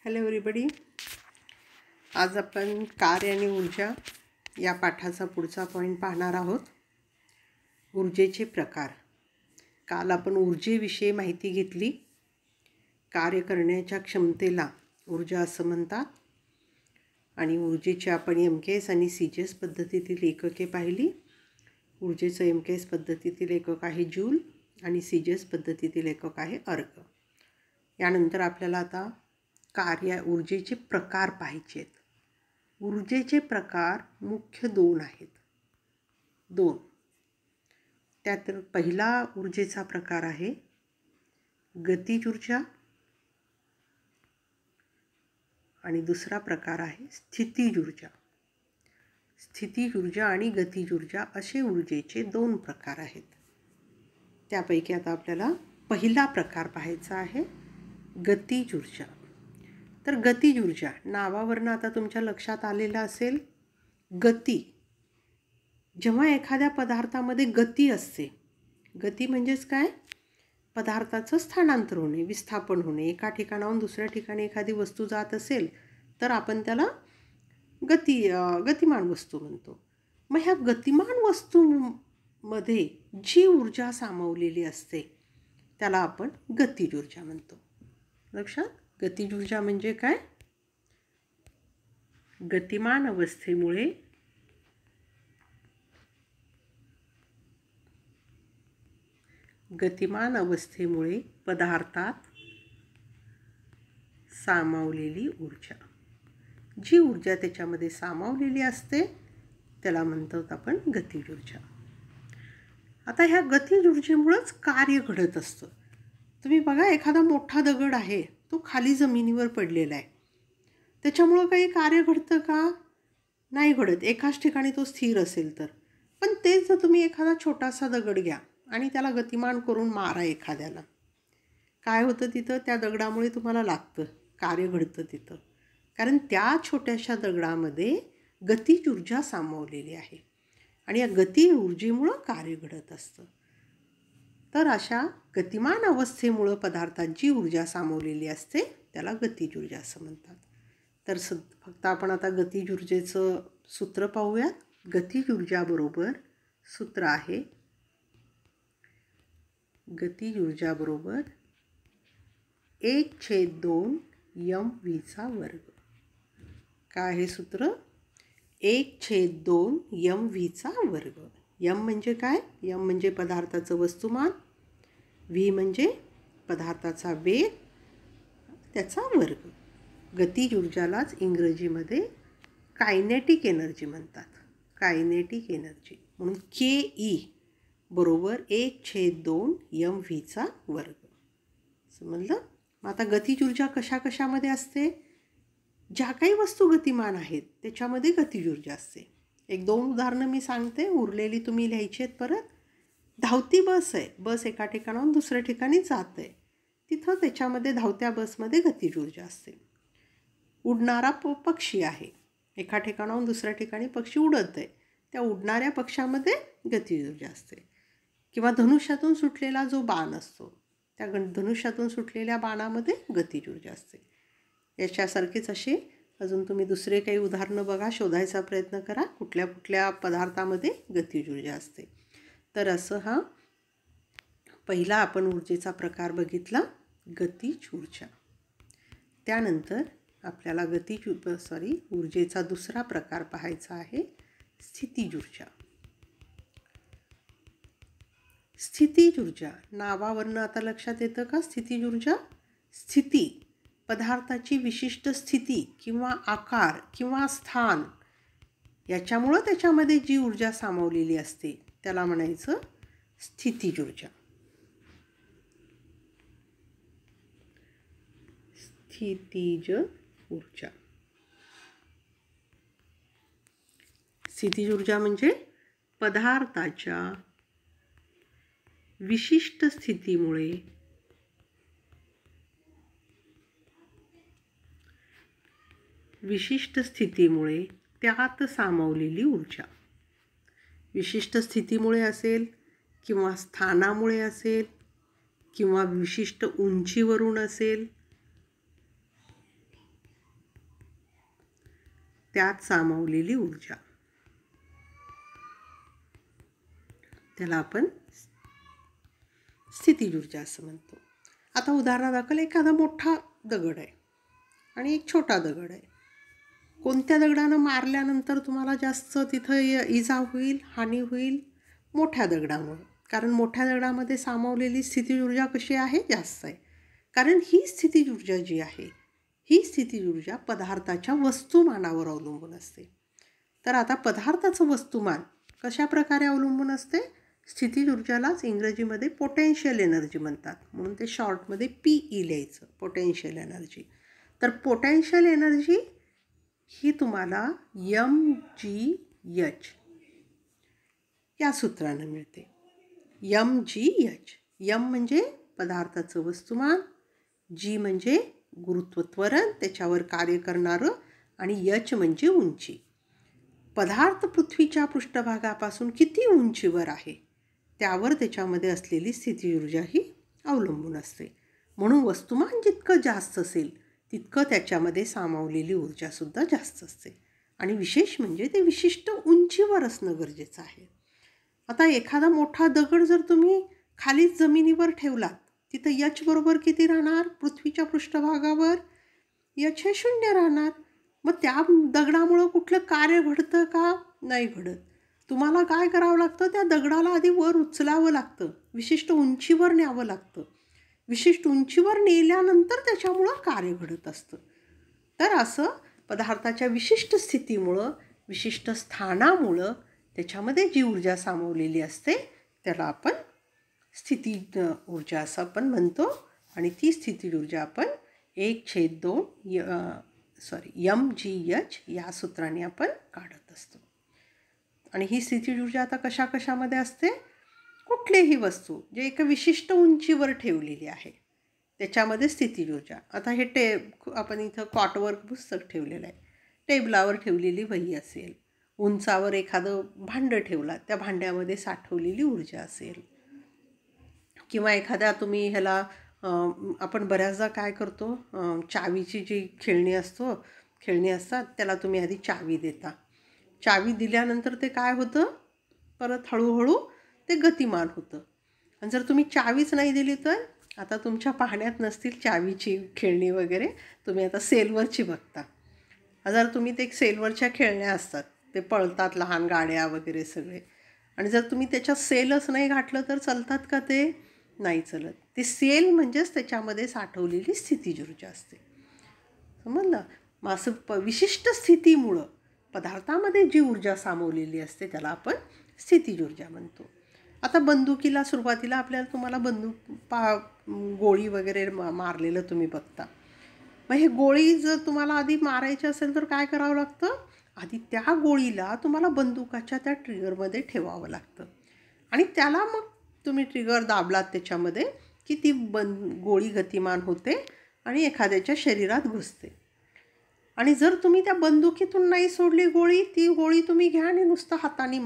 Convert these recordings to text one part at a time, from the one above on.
Hello everybody. आज आपण कार्य आणि ऊर्जा या पाठाचा पुढचा पॉईंट पाहणार आहोत. ऊर्जेचे प्रकार. काल आपण ऊर्जेविषयी माहिती घेतली. कार्य करण्याच्या क्षमतेला ऊर्जा असं म्हणतात आणि ऊर्जेचे आपण MKS आणि CGS पद्धतीतील एकके पाहिली. ऊर्जेचं MKS पद्धतीतील एकक आहे जूल आणि CGS पद्धतीतील एकक आहे अर्ग. यानंतर आपल्याला आता ऊर्जेचे प्रकार पाहायचे आहेत. ऊर्जेचे प्रकार मुख्य दोन आहेत. त्यात पहिला ऊर्जेचा प्रकार आहे गतिज ऊर्जा आणि दुसरा प्रकार आहे स्थितिज ऊर्जा. स्थितिज ऊर्जा आणि गतिज ऊर्जा असे ऊर्जेचे दोन प्रकार आहेत. त्यापैकी आता आपल्याला पहिला प्रकार पाहायचा आहे गतिज ऊर्जा. तर गतिज ऊर्जा नावावरून आता तुमच्या लक्षात आलेलं असेल. गती, जेव्हा एखाद्या पदार्थामध्ये गती असते, गती म्हणजेच काय? पदार्थाचं स्थानांतर होणे, विस्थापन होणे. एका ठिकाणाहून दुसऱ्या ठिकाणी एखादी वस्तू जात असेल तर आपण त्याला गतिमान वस्तू म्हणतो. मग ह्या गतिमान वस्तूमध्ये जी ऊर्जा सामावलेली असते त्याला आपण गतिज ऊर्जा म्हणतो. लक्षात? गतिज ऊर्जा म्हणजे काय? गतिमान अवस्थेमुळे पदार्थात सामावलेली ऊर्जा. जी ऊर्जा त्याच्यामध्ये सामावलेली असते त्याला म्हणतात आपण गतिज ऊर्जा. आता ह्या गतिज ऊर्जेमुळंच कार्य घडत असतं. तुम्ही बघा, एखादा मोठा दगड आहे, तो खाली जमिनीवर पडलेला आहे. त्याच्यामुळं काही कार्य घडतं का? नाही घडत, एकाच ठिकाणी तो स्थिर असेल तर. पण तेच जर तुम्ही एखादा छोटासा दगड घ्या आणि त्याला गतिमान करून मारा एखाद्याला, काय होतं तिथं? त्या दगडामुळे तुम्हाला लागतं, कार्य घडतं तिथं. कारण त्या छोट्याशा दगडामध्ये गतिज ऊर्जा सामावलेली आहे आणि या गतिज ऊर्जेमुळं कार्य घडत असतं. तर अशा गतिमान अवस्थेमुळं पदार्थात जी ऊर्जा सामावलेली असते त्याला गतिज ऊर्जा असं म्हणतात. तर फक्त आपण आता गतिज ऊर्जेचं सूत्र पाहूयात. गतिज ऊर्जाबरोबर सूत्र आहे गतिज ऊर्जाबरोबर 1/2 mv². काय आहे सूत्र? 1/2 mv². m म्हणजे काय? m म्हणजे पदार्थाचं वस्तुमान, v म्हणजे पदार्थाचा वेग, त्याचा वर्ग. गतिज ऊर्जालाच इंग्रजीमध्ये कायनेटिक एनर्जी म्हणतात. कायनेटिक एनर्जी म्हणून KE बरोबर 1/2 mv². समजलं? मग आता गतिज ऊर्जा कशामध्ये असते? ज्या काही वस्तू गतिमान आहेत त्याच्यामध्ये गतिज ऊर्जा असते. 1-2 उदाहरणं मी सांगते, उरलेली तुम्ही लिहायची आहेत परत. धावती बस आहे, बस एका ठिकाणाहून दुसऱ्या ठिकाणी जात आहे, तिथं त्याच्यामध्ये धावत्या बसमध्ये गतिज ऊर्जा असते. उडणारा पक्षी आहे, एका ठिकाणाहून दुसऱ्या ठिकाणी पक्षी उडत आहे, त्या उडणाऱ्या पक्षामध्ये गतिज ऊर्जा असते. किंवा धनुष्यातून सुटलेला जो बाण असतो, त्या धनुष्यातून सुटलेल्या बाणामध्ये गतिज ऊर्जा असते. याच्यासारखेच असे अजून तुम्ही दुसरे काही उदाहरणं बघा, शोधायचा प्रयत्न करा कुठल्या कुठल्या पदार्थामध्ये गतिज ऊर्जा असते. तर असं हा पहिला आपण ऊर्जेचा प्रकार बघितला, गतिज ऊर्जा. त्यानंतर आपल्याला ऊर्जेचा दुसरा प्रकार पाहायचा आहे स्थितिज ऊर्जा. स्थितिज ऊर्जा नावावरनं आता लक्षात येतं का? स्थितिज ऊर्जा, स्थिती, पदार्थाची विशिष्ट स्थिती किंवा आकार किंवा स्थान, याच्यामुळं त्याच्यामध्ये जी ऊर्जा सामावलेली असते त्याला म्हणायचं स्थितिज ऊर्जा. स्थितिज ऊर्जा. स्थितिज ऊर्जा म्हणजे पदार्थाच्या विशिष्ट स्थितीमुळे त्यात सामावलेली ऊर्जा. विशिष्ट स्थितीमुळे असेल किंवा स्थानामुळे असेल किंवा विशिष्ट उंचीवरून असेल त्यात सामावलेली ऊर्जा, त्याला आपण स्थितीज ऊर्जा असं म्हणतो. आता उदाहरणादाखल एखादा मोठा दगड आहे आणि एक छोटा दगड आहे. कोणत्या दगडानं मारल्यानंतर तुम्हाला जास्त तिथं इजा होईल, हानी होईल? मोठ्या दगडामुळं. कारण मोठ्या दगडामध्ये सामावलेली स्थितीज ऊर्जा कशी आहे? जास्त आहे. कारण ही स्थितीज ऊर्जा जी आहे, ही स्थितीज ऊर्जा पदार्थाच्या वस्तुमानावर अवलंबून असते. तर आता पदार्थाचं वस्तुमान कशा प्रकारे अवलंबून असते? स्थितीज ऊर्जालाच इंग्रजीमध्ये पोटेन्शियल एनर्जी म्हणतात, म्हणून ते शॉर्टमध्ये PE लिहायचं, पोटेन्शियल एनर्जी. तर पोटेन्शियल एनर्जी ही तुम्हाला mgh या सूत्रानं मिळते. mgh. m म्हणजे पदार्थाचं वस्तुमान, g म्हणजे गुरुत्व त्वरण, त्याच्यावर कार्य करणारं, आणि h म्हणजे उंची. पदार्थ पृथ्वीच्या पृष्ठभागापासून किती उंचीवर आहे त्यावर त्याच्यामध्ये असलेली स्थितीज ऊर्जा ही अवलंबून असते. म्हणून वस्तुमान जितकं जास्त असेल तितकं त्याच्यामध्ये सामावलेली ऊर्जासुद्धा जास्त असते. आणि विशेष म्हणजे ते विशिष्ट उंचीवर असणं गरजेचं आहे. आता एखादा मोठा दगड जर तुम्ही खालीच जमिनीवर ठेवलात, तिथं h बरोबर किती राहणार? पृथ्वीच्या पृष्ठभागावर h हे 0 राहणार. मग त्या दगडामुळं कुठलं कार्य घडतं का? नाही घडत. तुम्हाला काय करावं लागतं? त्या दगडाला आधी वर उचलावं लागतं, विशिष्ट उंचीवर न्यावं लागतं. विशिष्ट उंचीवर नेल्यानंतर त्याच्यामुळं कार्य घडत असतं. तर असं पदार्थाच्या विशिष्ट स्थितीमुळं, विशिष्ट स्थानामुळं त्याच्यामध्ये जी ऊर्जा सामावलेली असते त्याला आपण स्थितीज ऊर्जा असं आपण म्हणतो. आणि ती स्थितीज ऊर्जा आपण 1/2 mgh या सूत्राने आपण काढत असतो. आणि ही स्थितीज ऊर्जा आता कशा कशामध्ये असते? कुठलीही वस्तू जे एका विशिष्ट उंचीवर ठेवलेली आहे त्याच्यामध्ये स्थितीज ऊर्जा. आता हे आपण इथं कॉटवर पुस्तक ठेवलेलं आहे, टेबलावर ठेवलेली वही असेल, उंचावर एखादं भांडं ठेवलं, त्या भांड्यामध्ये साठवलेली ऊर्जा असेल, किंवा एखाद्या तुम्ही ह्याला आपण बऱ्याचदा काय करतो, चावीची जी खेळणी असतात त्याला तुम्ही आधी चावी देता. चावी दिल्यानंतर ते काय होतं? परत हळूहळू ते गतिमान होतं. आणि जर तुम्ही चावीच नाही दिली तर, आता तुमच्या पाहण्यात नसतील चावीची खेळणी वगैरे, तुम्ही आता सेलवरची बघता. जर तुम्ही ते सेलवरच्या खेळण्या असतात, ते पळतात, लहान गाड्या वगैरे सगळे, आणि जर तुम्ही त्याच्यात सेलच नाही घातलं तर चालतात का? ते नाही चालत. ते सेल म्हणजेच त्याच्यामध्ये साठवलेली स्थितीज ऊर्जा असते. समजलं? मग असं विशिष्ट स्थितीमुळं पदार्थामध्ये जी ऊर्जा सामावलेली असते त्याला आपण स्थितीज ऊर्जा म्हणतो. आता बंदुकीला सुरुवातीला तुम्हाला गोळी वगैरे मारलेलं तुम्ही बघता. मग हे गोळी जर तुम्हाला आधी मारायची असेल तर काय करावं लागतं? आधी त्या गोळीला तुम्हाला बंदुकाच्या त्या ट्रिगरमध्ये ठेवावं लागतं, आणि त्याला मग तुम्ही ट्रिगर दाबलात त्याच्यामध्ये की ती गोळी गतिमान होते आणि एखाद्याच्या शरीरात घुसते. आणि जर तुम्ही त्या बंदुकीतून नाही सोडली गोळी, ती गोळी तुम्ही घ्या आणि नुसतं हाताने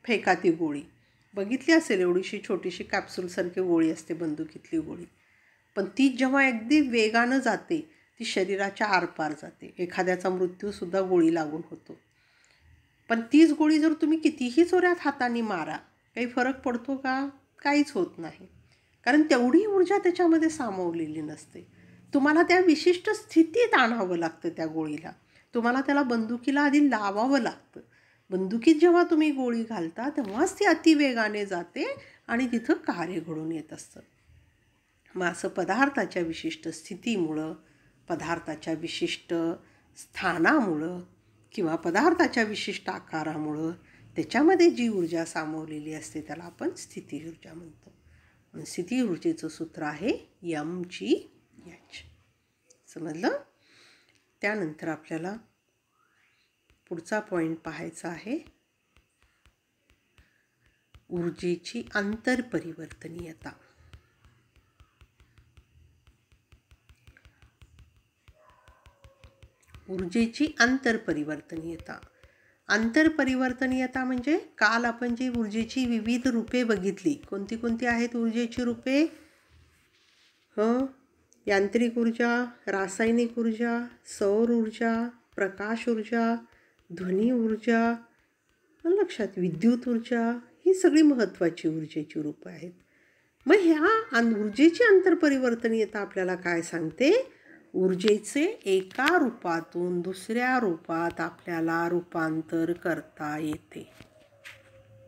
फेका ती गोळी. बघितली असेल, एवढीशी छोटीशी कॅप्सूलसारखी गोळी असते बंदुकीतली गोळी. पण ती जेव्हा अगदी वेगानं जाते ती शरीराच्या आरपार जाते. एखाद्याचा मृत्यूसुद्धा गोळी लागून होतो. पण तीच गोळी जर तुम्ही कितीही जोरात हाताने मारा, काही फरक पडतो का? काहीच होत नाही. कारण तेवढी ऊर्जा त्याच्यामध्ये सामावलेली नसते. तुम्हाला त्या विशिष्ट स्थितीत आणावं लागतं त्या गोळीला. तुम्हाला त्याला बंदुकीला आधी लावावं लागतं. बंदुकीत जेव्हा तुम्ही गोळी घालता तेव्हाच ती अतिवेगाने जाते आणि तिथं कार्य घडून येत असतं. मग असं पदार्थाच्या विशिष्ट स्थितीमुळं, पदार्थाच्या विशिष्ट स्थानामुळं किंवा पदार्थाच्या विशिष्ट आकारामुळं त्याच्यामध्ये जी ऊर्जा सामावलेली असते त्याला आपण स्थितीज ऊर्जा म्हणतो. म्हणून स्थितीज ऊर्जेचं सूत्र आहे mgh. समजलं? त्यानंतर आपल्याला पुढचा पॉईंट पाहायचा आहे, ऊर्जेची आंतरपरिवर्तनीयता. ऊर्जेची आंतरपरिवर्तनीयता. आंतरपरिवर्तनीयता म्हणजे काल आपण जी ऊर्जेची विविध रूपे बघितली, कोणती कोणती आहेत ऊर्जेची रूपे? यांत्रिक ऊर्जा, रासायनिक ऊर्जा, सौर ऊर्जा, प्रकाश ऊर्जा, ध्वनी ऊर्जा, लक्षात विद्युत ऊर्जा, ही सगळी महत्त्वाची ऊर्जेची रूपं आहेत. मग ह्या ऊर्जेची आंतरपरिवर्तनीयता आपल्याला काय सांगते? ऊर्जेचे एका रूपातून दुसऱ्या रूपात आपल्याला रूपांतर करता येते.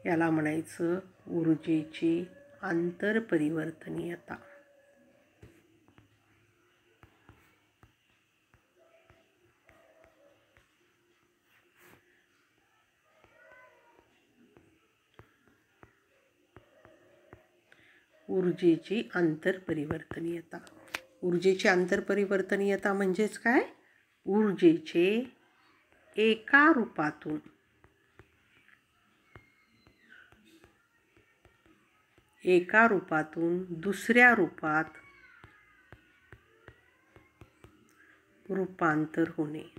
याला म्हणायचं ऊर्जेची आंतरपरिवर्तनीयता. ऊर्जेची आंतरपरिवर्तनीयता. ऊर्जेची आंतरपरिवर्तनीयता म्हणजेच काय? ऊर्जेचे एका रूपातून दुसऱ्या रूपात रूपांतर होणे.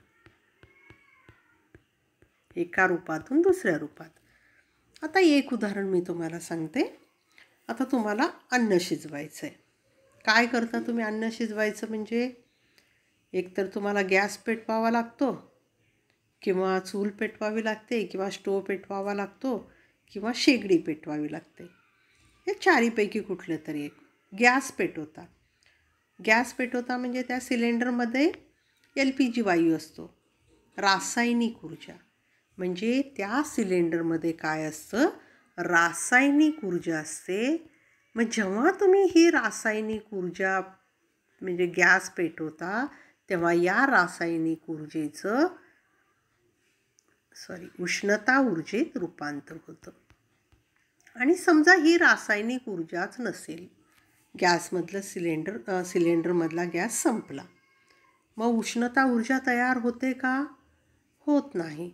एका रूपातून दुसऱ्या रूपात. आता एक उदाहरण मी तुम्हाला सांगते. आता तुम्हाला अन्न शिजवायचं आहे. काय करता तुम्ही अन्न शिजवायचं म्हणजे? एकतर तुम्हाला गॅस पेटवावा लागतो, किंवा चूल पेटवावी लागते, किंवा स्टोव पेटवावा लागतो, किंवा शेगडी पेटवावी लागते. या चारीपैकी कुठलं तरी एक. गॅस पेटवता म्हणजे त्या सिलेंडरमध्ये LPG वायू असतो. रासायनिक ऊर्जा म्हणजे त्या सिलेंडरमध्ये काय असतं? रासायनिक ऊर्जा असते. मग जेव्हा तुम्ही ही रासायनिक ऊर्जा म्हणजे गॅस पेटवता, तेव्हा या रासायनिक ऊर्जेचं उष्णता ऊर्जेत रूपांतर होतं. आणि समजा ही रासायनिक ऊर्जाच नसेल, गॅसमधलं सिलेंडरमधला गॅस संपला, मग उष्णता ऊर्जा तयार होते का? होत नाही.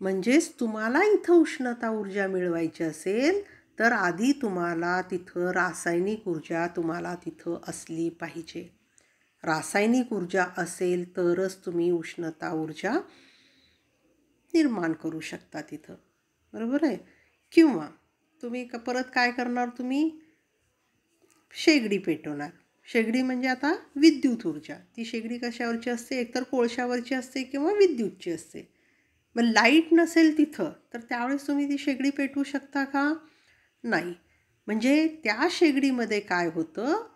म्हणजेच तुम्हाला इथं उष्णता ऊर्जा मिळवायची असेल तर आधी तुम्हाला तिथं रासायनिक ऊर्जा असली पाहिजे. रासायनिक ऊर्जा असेल तरच तुम्ही उष्णता ऊर्जा निर्माण करू शकता तिथं. बरोबर आहे? किंवा तुम्ही परत काय करणार? तुम्ही शेगडी पेटवणार. शेगडी म्हणजे आता विद्युत ऊर्जा. ती शेगडी कशावरची असते? एकतर कोळशावरची असते किंवा विद्युतची असते. मग लाईट नसेल तिथं तर त्यावेळेस तुम्ही ती शेगडी पेटवू शकता का? नाही. म्हणजे त्या शेगडीमध्ये काय होतं?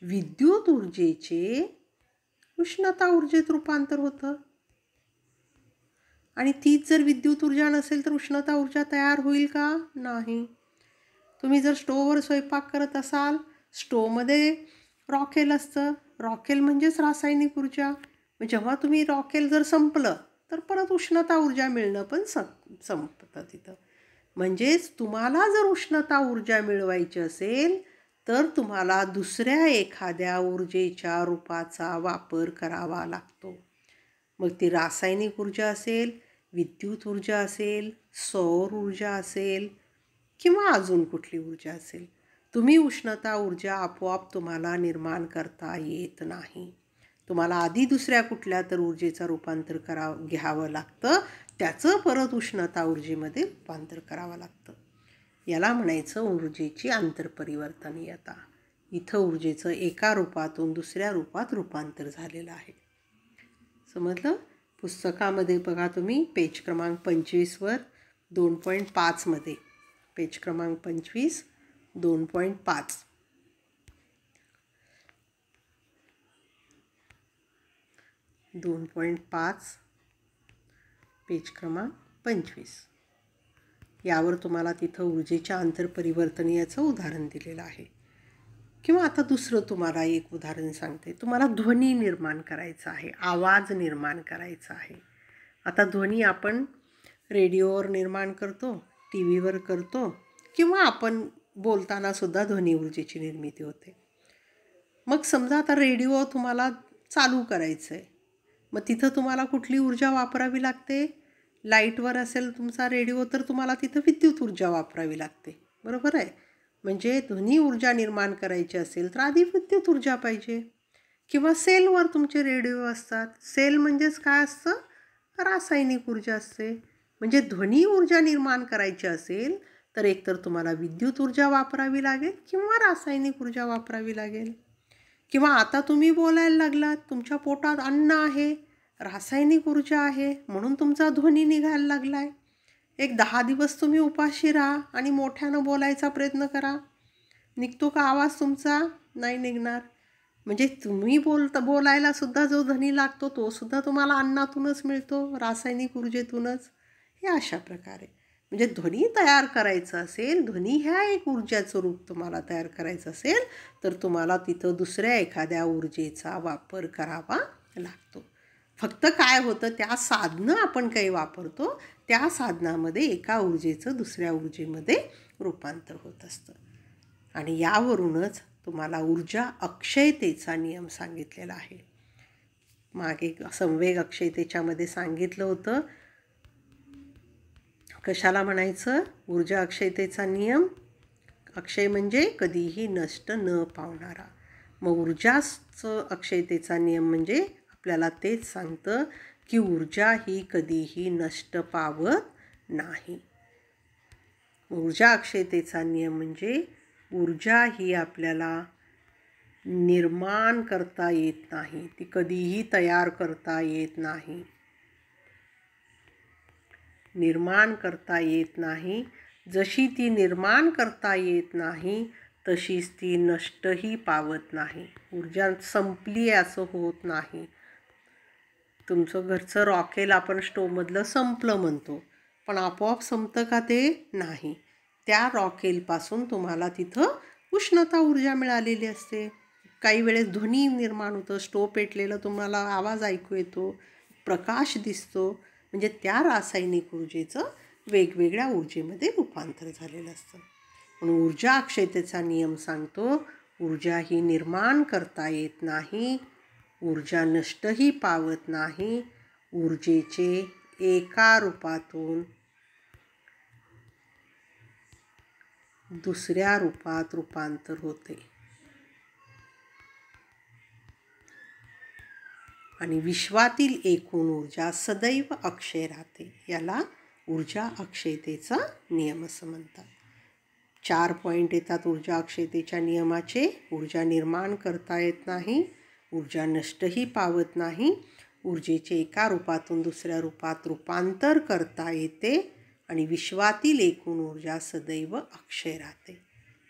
विद्युत ऊर्जेचे उष्णता ऊर्जेत रूपांतर होतं. आणि तीच जर विद्युत ऊर्जा नसेल तर उष्णता ऊर्जा तयार होईल का? नाही. तुम्ही जर स्टोववर स्वयंपाक करत असाल, स्टोवमध्ये रॉकेल असतं. रॉकेल म्हणजेच रासायनिक ऊर्जा. मग जेव्हा तुम्ही रॉकेल जर संपलं तर परत उष्णता ऊर्जा मिळणं पण संपतं तिथं. म्हणजेच तुम्हाला जर उष्णता ऊर्जा मिळवायची असेल तर तुम्हाला दुसऱ्या एखाद्या ऊर्जेच्या रूपाचा वापर करावा लागतो. मग ती रासायनिक ऊर्जा असेल, विद्युत ऊर्जा असेल, सौर ऊर्जा असेल, किंवा अजून कुठली ऊर्जा असेल. तुम्ही उष्णता ऊर्जा आपोआप तुम्हाला निर्माण करता येत नाही. तुम्हाला आधी दुसऱ्या कुठल्या तर ऊर्जेचं रूपांतर घ्यावं लागतं. त्याचं परत उष्णता ऊर्जेमध्ये रूपांतर करावं लागतं. याला म्हणायचं ऊर्जेची आंतरपरिवर्तनीयता. इथं ऊर्जेचं एका रूपातून दुसऱ्या रूपात रूपांतर झालेलं आहे. समजलं? पुस्तकामध्ये बघा तुम्ही पेज क्रमांक 25वर 2.5 मध्ये, पेज क्रमांक 25 2.5. पेज क्रमांक 25 यावर तुम्हाला तिथं ऊर्जेच्या आंतरपरिवर्तनीयाचं उदाहरण दिलेलं आहे. किंवा आता दुसरं तुम्हाला एक उदाहरण सांगते. तुम्हाला ध्वनी निर्माण करायचा आहे, आवाज निर्माण करायचा आहे. आता ध्वनी आपण रेडिओवर निर्माण करतो, TV वर करतो, किंवा आपण बोलताना सुद्धा ध्वनी ऊर्जेची निर्मिती होते. मग समजा आता रेडिओ तुम्हाला चालू करायचं आहे, मग तिथं तुम्हाला कुठली ऊर्जा वापरावी लागते? लाईटवर असेल तुमचा रेडिओ तर तुम्हाला तिथं विद्युत ऊर्जा वापरावी लागते. बरोबर आहे? म्हणजे ध्वनी ऊर्जा निर्माण करायची असेल तर आधी विद्युत ऊर्जा पाहिजे. किंवा सेलवर तुमचे रेडिओ असतात. सेल म्हणजेच काय असतं? रासायनिक ऊर्जा असते. म्हणजे ध्वनी ऊर्जा निर्माण करायची असेल तर एकतर तुम्हाला विद्युत ऊर्जा वापरावी लागेल किंवा रासायनिक ऊर्जा वापरावी लागेल. किंवा आता तुम्ही बोलायला लागलात, तुमच्या पोटात अन्न आहे, रासायनिक ऊर्जा आहे, म्हणून तुमचा ध्वनी निघायला लागलाय. एक 10 दिवस तुम्ही उपाशी राहा आणि मोठ्यानं बोलायचा प्रयत्न करा. निघतो का आवाज तुमचा? नाही निघणार. म्हणजे तुम्ही बोलायला सुद्धा जो ध्वनी लागतो तो सुद्धा तुम्हाला अन्नातूनच मिळतो, रासायनिक ऊर्जेतूनच. हे अशा प्रकारे म्हणजे ध्वनी तयार करायचं असेल, ध्वनी ह्या एक ऊर्जाचं रूप तुम्हाला तयार करायचं असेल तर तुम्हाला तिथं दुसऱ्या एखाद्या ऊर्जेचा वापर करावा लागतो. फक्त काय होतं, त्या साधनं आपण काही वापरतो, त्या साधनामध्ये एका ऊर्जेचं दुसऱ्या ऊर्जेमध्ये रूपांतर होत असतं. आणि यावरूनच तुम्हाला ऊर्जा अक्षयतेचा नियम सांगितलेला आहे. मागे संवेग अक्षयतेच्यामध्ये सांगितलं होतं. कशाला म्हणायचं? ऊर्जा अक्षयतेचा नियम. अक्षय म्हणजे कधीही नष्ट न पावणारा. मग ऊर्जाचं अक्षयतेचा नियम म्हणजे आपल्याला तेच सांगतं की ऊर्जा ही कधीही नष्ट पावत नाही. ऊर्जा अक्षयतेचा नियम म्हणजे ऊर्जा ही आपल्याला निर्माण करता येत नाही, ती कधीही तयार करता येत नाही. निर्माण करता येत नाही. जशी ती निर्माण करता येत नाही तशीच ती नष्टही पावत नाही. ऊर्जा संपली असं होत नाही. तुमचं घरचं रॉकेल आपण स्टोवमधलं संपलं म्हणतो, पण आपोआप संपतं का ते? नाही. त्या रॉकेलपासून तुम्हाला तिथं उष्णता ऊर्जा मिळालेली असते. काही वेळेस ध्वनी निर्माण होतं, स्टोव पेटलेलं तुम्हाला आवाज ऐकू येतो, प्रकाश दिसतो. म्हणजे त्या रासायनिक ऊर्जेचं वेगवेगळ्या ऊर्जेमध्ये रूपांतर झालेलं असतं. म्हणून ऊर्जा अक्षयतेचा नियम सांगतो, ऊर्जा ही निर्माण करता येत नाही, ऊर्जा नष्टही पावत नाही. ऊर्जेचे एका रूपातून दुसऱ्या रूपात रूपांतर होते. आणि विश्वातील एकूण ऊर्जा सदैव अक्षय राहते. याला ऊर्जा अक्षयतेचा नियम असं म्हणतात. 4 पॉईंट येतात ऊर्जा अक्षयतेच्या नियमाचे. ऊर्जा निर्माण करता येत नाही, ऊर्जा नष्टही पावत नाही, ऊर्जेचे एका रूपातून दुसऱ्या रूपात रूपांतर करता येते आणि विश्वातील एकूण ऊर्जा सदैव अक्षय राहते.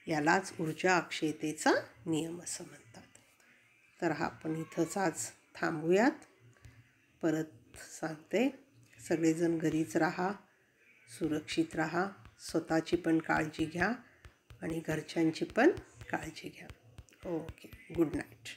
यालाच ऊर्जा अक्षयतेचा नियम असं म्हणतात. तर आपण इथंच आज थांबूयात. परत सांगते, सगळेजण घरीच राहा, सुरक्षित राहा, स्वतःची पण काळजी घ्या आणि घरच्यांची पण काळजी घ्या. Okay, good night.